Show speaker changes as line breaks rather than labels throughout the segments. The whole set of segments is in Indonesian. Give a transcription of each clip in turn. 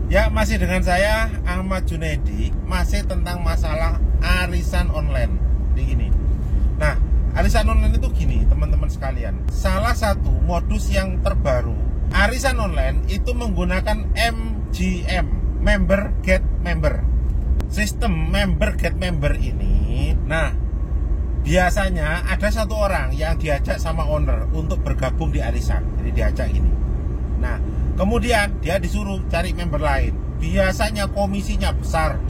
Ya, masih dengan saya Ahmad Junaidi, masih tentang masalah arisan online. Begini. Nah, arisan online itu gini, teman-teman sekalian. Salah satu modus yang terbaru arisan online itu menggunakan MGM, member get member. Sistem member get member ini, nah, biasanya ada satu orang yang diajak sama owner untuk bergabung di arisan. Jadi diajak ini. Nah, kemudian dia disuruh cari member lain. Biasanya komisinya besar,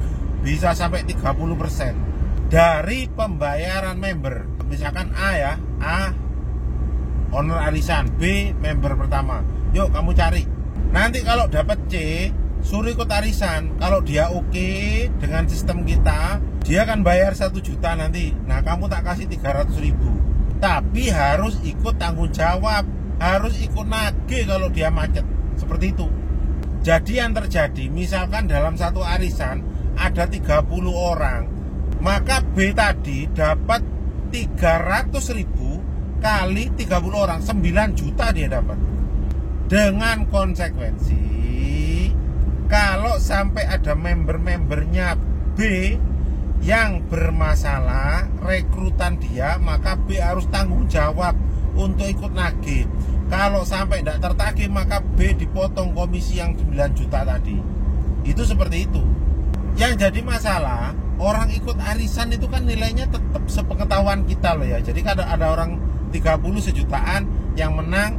bisa sampai 30% dari pembayaran member. Misalkan A ya, A owner arisan, B member pertama. Yuk kamu cari. Nanti kalau dapat C, suruh ikut arisan. Kalau dia oke dengan sistem kita, dia akan bayar 1 juta nanti. Nah, kamu tak kasih 300.000. Tapi harus ikut tanggung jawab, harus ikut nagih kalau dia macet. Seperti itu. Jadi yang terjadi, misalkan dalam satu arisan ada 30 orang, maka B tadi dapat 300.000 kali 30 orang, 9 juta dia dapat. Dengan konsekuensi, kalau sampai ada member-membernya B yang bermasalah rekrutan dia, maka B harus tanggung jawab untuk ikut nagih. Kalau sampai tidak tertagih, maka B dipotong komisi yang 9 juta tadi. Itu seperti itu. Yang jadi masalah, orang ikut arisan itu kan nilainya tetap sepengetahuan kita loh ya. Jadi kan ada orang 30 sejutaan yang menang,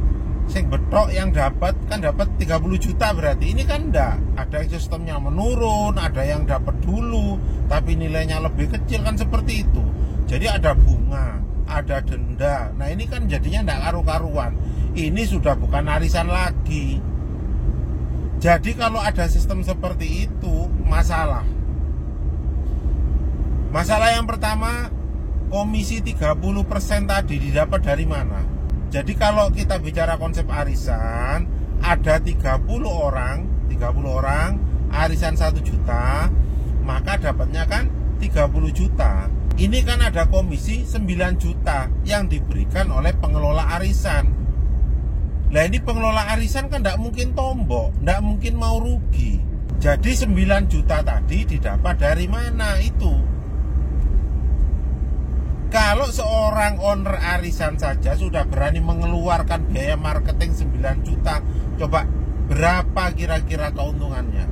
sing betok yang dapat kan dapat 30 juta berarti. Ini kan enggak. Ada yang sistemnya menurun, ada yang dapat dulu tapi nilainya lebih kecil, kan seperti itu. Jadi ada bunga, ada denda. Nah, ini kan jadinya enggak karu-karuan. Ini sudah bukan arisan lagi. Jadi kalau ada sistem seperti itu, masalah yang pertama, komisi 30% tadi didapat dari mana? Jadi kalau kita bicara konsep arisan, ada 30 orang, arisan 1 juta, maka dapatnya kan 30 juta. Ini kan ada komisi 9 juta yang diberikan oleh pengelola arisan. Nah, ini pengelola arisan kan tidak mungkin tombok, tidak mungkin mau rugi. Jadi 9 juta tadi didapat dari mana itu? Kalau seorang owner arisan saja sudah berani mengeluarkan biaya marketing 9 juta, coba berapa kira-kira keuntungannya?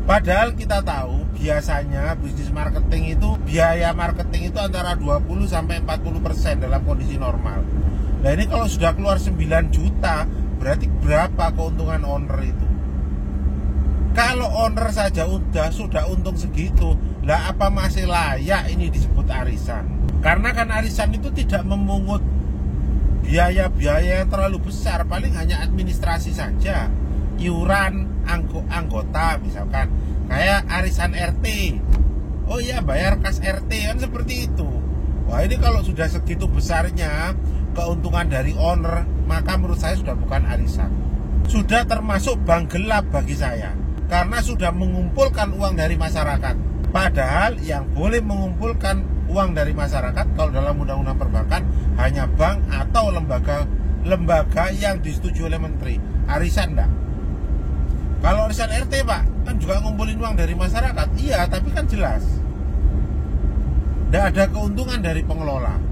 Padahal kita tahu biasanya bisnis marketing itu, biaya marketing itu antara 20-40% dalam kondisi normal. Nah, ini kalau sudah keluar 9 juta, berarti berapa keuntungan owner itu? Kalau owner saja sudah untung segitu, lah apa masih layak ini disebut arisan? Karena kan arisan itu tidak memungut biaya-biaya yang terlalu besar, paling hanya administrasi saja, iuran anggota misalkan, kayak arisan RT. Oh iya, bayar kas RT kan seperti itu. Wah, ini kalau sudah segitu besarnya keuntungan dari owner, maka menurut saya sudah bukan arisan. Sudah termasuk bank gelap bagi saya. Karena sudah mengumpulkan uang dari masyarakat. Padahal yang boleh mengumpulkan uang dari masyarakat kalau dalam undang-undang perbankan hanya bank atau lembaga yang disetujui oleh menteri. Arisan enggak. Kalau arisan RT, Pak, kan juga ngumpulin uang dari masyarakat. Iya, tapi kan jelas enggak ada keuntungan dari pengelola.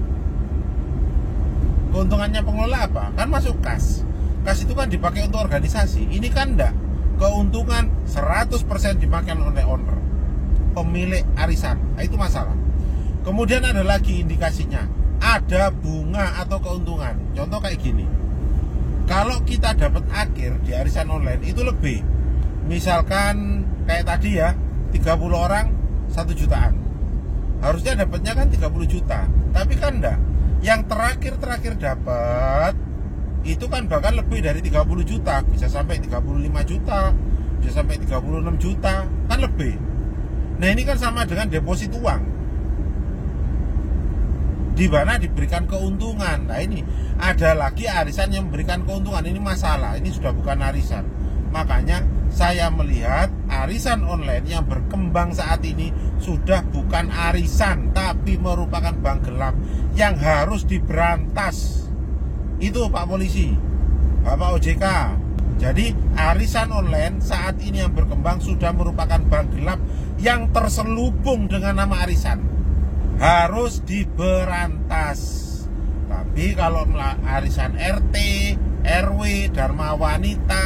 Keuntungannya pengelola apa? Kan masuk kas. Kas itu kan dipakai untuk organisasi. Ini kan enggak. Keuntungan 100% dimakan oleh owner, pemilik arisan. Nah, itu masalah. Kemudian ada lagi indikasinya, ada bunga atau keuntungan. Contoh kayak gini, kalau kita dapat akhir di arisan online itu lebih. Misalkan kayak tadi ya, 30 orang 1 jutaan. Harusnya dapatnya kan 30 juta. Tapi kan enggak. Yang terakhir dapat itu kan bahkan lebih dari 30 juta, bisa sampai 35 juta, bisa sampai 36 juta, kan lebih. Nah, ini kan sama dengan deposit uang, di mana diberikan keuntungan. Nah, ini ada lagi arisan yang memberikan keuntungan. Ini masalah, ini sudah bukan arisan. Makanya saya melihat arisan online yang berkembang saat ini sudah bukan arisan, tapi merupakan bank gelap yang harus diberantas. Itu Pak Polisi, Bapak OJK, Jadi arisan online saat ini yang berkembang sudah merupakan bank gelap yang terselubung dengan nama arisan. Harus diberantas. Tapi kalau arisan RT, RW, Dharma Wanita,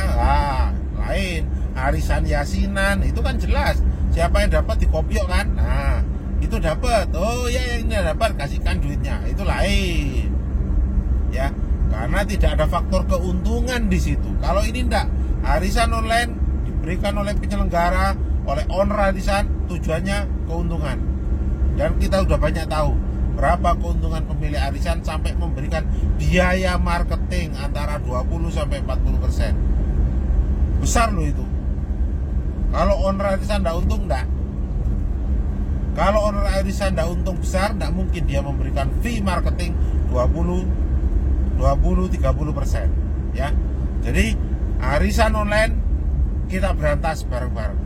lain. Arisan yasinan itu kan jelas siapa yang dapat dikopiok kan. Nah, itu dapat. Oh ya, yang ini dapat, kasihkan duitnya. Itu lain. Ya, karena tidak ada faktor keuntungan di situ. Kalau ini enggak, arisan online diberikan oleh penyelenggara, oleh owner arisan, tujuannya keuntungan. Dan kita sudah banyak tahu berapa keuntungan pemilik arisan sampai memberikan biaya marketing antara 20 sampai 40%. Besar loh itu. Kalau owner arisan enggak untung enggak. Kalau owner arisan enggak untung besar, enggak mungkin dia memberikan fee marketing 20-30% ya. Jadi arisan online kita berantas bareng-bareng.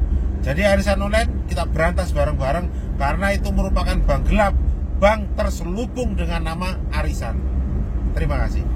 Jadi arisan online kita berantas bareng-bareng karena itu merupakan bank gelap, bank terselubung dengan nama arisan. Terima kasih.